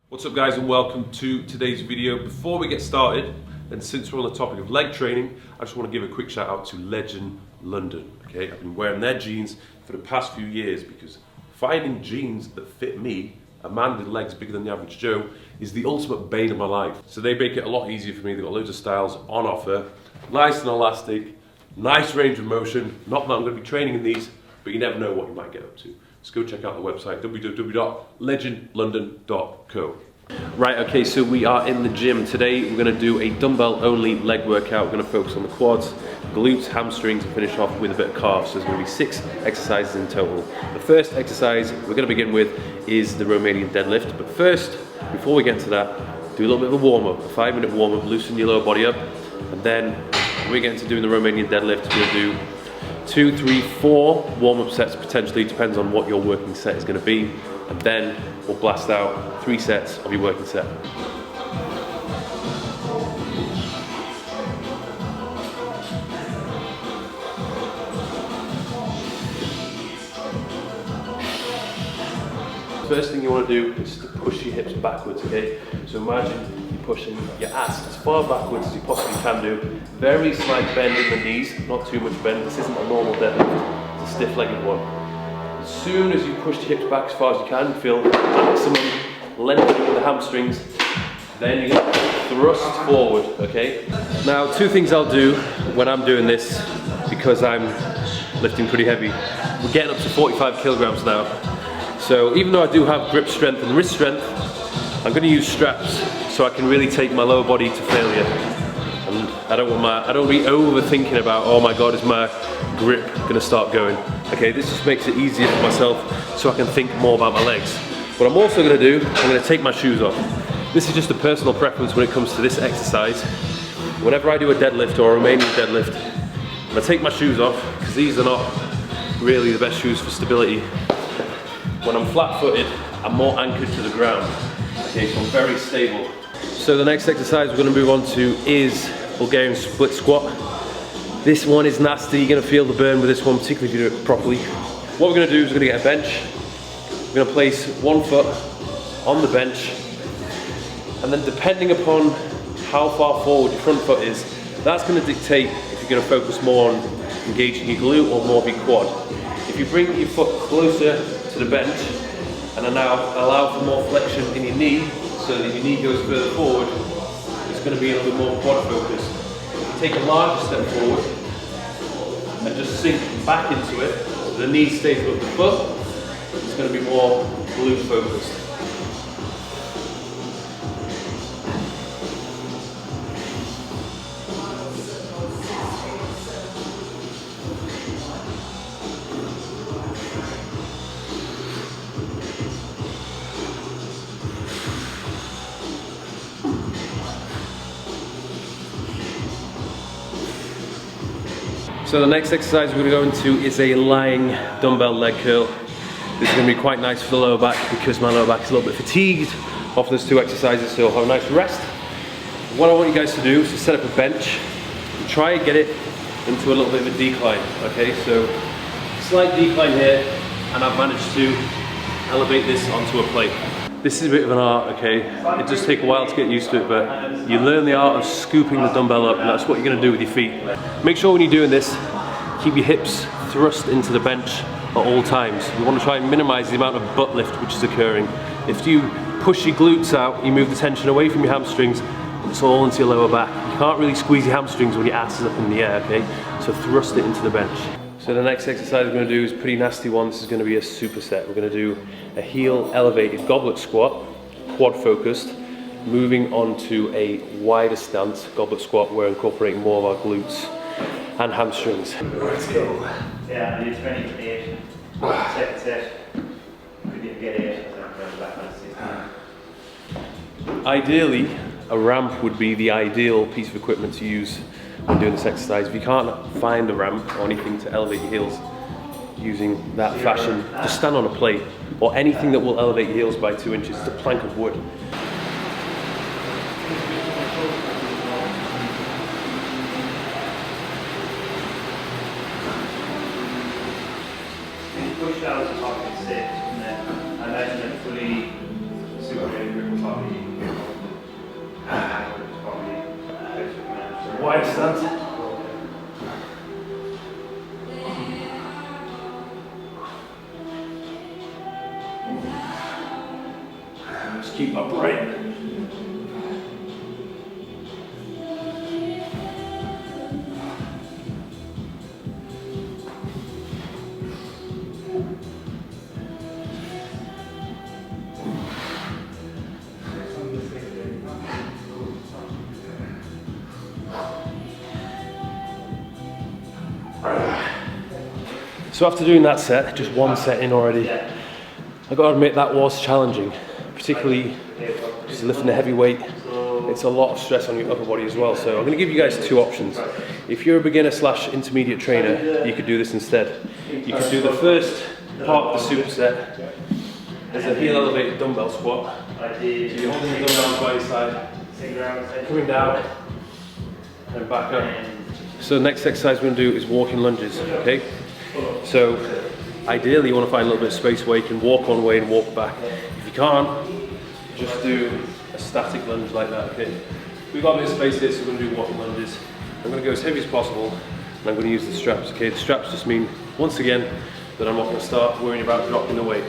What's up guys, and welcome to today's video. Before we get started, and since we're on the topic of leg training, I just want to give a quick shout out to Legend London. Okay, I've been wearing their jeans for the past few years because finding jeans that fit me, a man with legs bigger than the average Joe, is the ultimate bane of my life. So they make it a lot easier for me. They've got loads of styles on offer, nice and elastic, nice range of motion. Not that I'm going to be training in these, but you never know what you might get up to. Just go check out the website, www.legendlondon.co. Right, okay, so we are in the gym. Today we're going to do a dumbbell only leg workout. We're going to focus on the quads, glutes, hamstrings, and finish off with a bit of calves. So there's going to be 6 exercises in total. The first exercise we're going to begin with is the Romanian Deadlift. But first, before we get to that, do a little bit of a warm-up, a 5-minute warm-up, loosen your lower body up. And then when we get into doing the Romanian Deadlift, we'll do 2, 3, 4 warm-up sets potentially, depends on what your working set is going to be, and then we'll blast out 3 sets of your working set. First thing you want to do is to push your hips backwards, okay? So imagine you're pushing your ass as far backwards as you possibly can do. Very slight bend in the knees, not too much bend. This isn't a normal deadlift, it's a stiff-legged one. As soon as you push the hips back as far as you can, feel maximum lengthening of the hamstrings, then you're going to thrust forward, okay? Now, 2 things I'll do when I'm doing this, because I'm lifting pretty heavy. We're getting up to 45 kilograms now. So even though I do have grip strength and wrist strength, I'm going to use straps so I can really take my lower body to failure. And I don't be overthinking about, oh my god, is my grip going to start going? Okay, this just makes it easier for myself so I can think more about my legs. What I'm also going to do, I'm going to take my shoes off. This is just a personal preference when it comes to this exercise. Whenever I do a deadlift or a Romanian deadlift, I'm going to take my shoes off because these are not really the best shoes for stability. When I'm flat-footed, I'm more anchored to the ground. Okay, so I'm very stable. So the next exercise we're going to move on to is Bulgarian Split Squat. This one is nasty. You're going to feel the burn with this one, particularly if you do it properly. What we're going to do is we're going to get a bench. We're going to place one foot on the bench, and then depending upon how far forward your front foot is, that's going to dictate if you're going to focus more on engaging your glute or more of your quad. If you bring your foot closer to the bench and now allow for more flexion in your knee so that your knee goes further forward, it's going to be a little bit more quad focused. If you take a larger step forward and just sink back into it so the knee stays above the foot, it's going to be more glute focused. So the next exercise we're going to go into is a lying dumbbell leg curl. This is going to be quite nice for the lower back because my lower back is a little bit fatigued after those 2 exercises, so I'll have a nice rest. What I want you guys to do is to set up a bench and try and get it into a little bit of a decline. Okay, so slight decline here, and I've managed to elevate this onto a plate. This is a bit of an art, okay? It does take a while to get used to it, but you learn the art of scooping the dumbbell up, and that's what you're going to do with your feet. Make sure when you're doing this, keep your hips thrust into the bench at all times. You want to try and minimize the amount of butt lift which is occurring. If you push your glutes out, you move the tension away from your hamstrings, and it's all into your lower back. You can't really squeeze your hamstrings when your ass is up in the air, okay? So thrust it into the bench. So the next exercise we're going to do is a pretty nasty one. This is going to be a superset. We're going to do a heel elevated goblet squat, quad focused, moving on to a wider stance goblet squat. We're incorporating more of our glutes and hamstrings. Let's go. Yeah, you're 28. Second set. Could you get 8? Ideally, a ramp would be the ideal piece of equipment to use when doing this exercise. If you can't find a ramp or anything to elevate your heels using that fashion, just stand on a plate or anything that will elevate your heels by 2 inches. It's a plank of wood. Push down to the top and sit, and then I imagine it fully super grip on top of stance. Just keep upright. So after doing that set, just one set in already, I got to admit that was challenging, particularly just lifting a heavy weight. It's a lot of stress on your upper body as well. So I'm going to give you guys two options. If you're a beginner / intermediate trainer, you could do this instead. You could do the first part of the superset as a heel elevated dumbbell squat. So you're holding the dumbbells by your side, coming down and back up. So the next exercise we're going to do is walking lunges, okay? So ideally you want to find a little bit of space where you can walk one way and walk back. If you can't, just do a static lunge like that, okay? We've got a bit of space here, so we're going to do walking lunges. I'm going to go as heavy as possible, and I'm going to use the straps, okay? The straps just mean, once again, that I'm not going to start worrying about dropping the weight.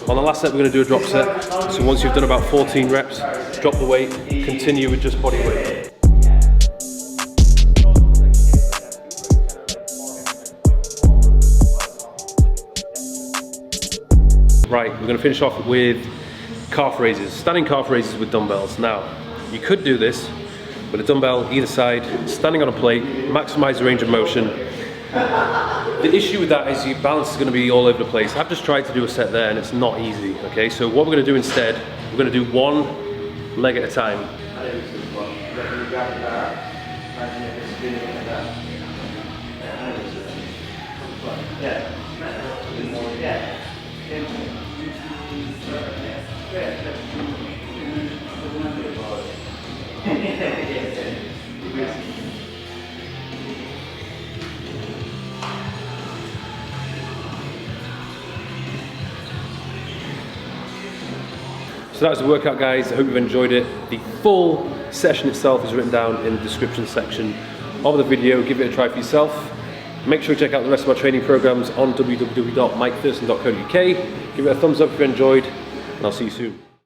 On the last set, we're going to do a drop set. So once you've done about 14 reps, drop the weight, continue with just body weight. Right, we're going to finish off with calf raises, standing calf raises with dumbbells. Now, you could do this with a dumbbell either side, standing on a plate, maximize the range of motion. The issue with that is your balance is going to be all over the place. I've just tried to do a set there and it's not easy, okay? So what we're going to do instead, we're going to do one leg at a time. So that was the workout, guys. I hope you've enjoyed it. The full session itself is written down in the description section of the video. Give it a try for yourself. Make sure you check out the rest of my training programs on www.mikethurston.co.uk. Give it a thumbs up if you enjoyed, and I'll see you soon.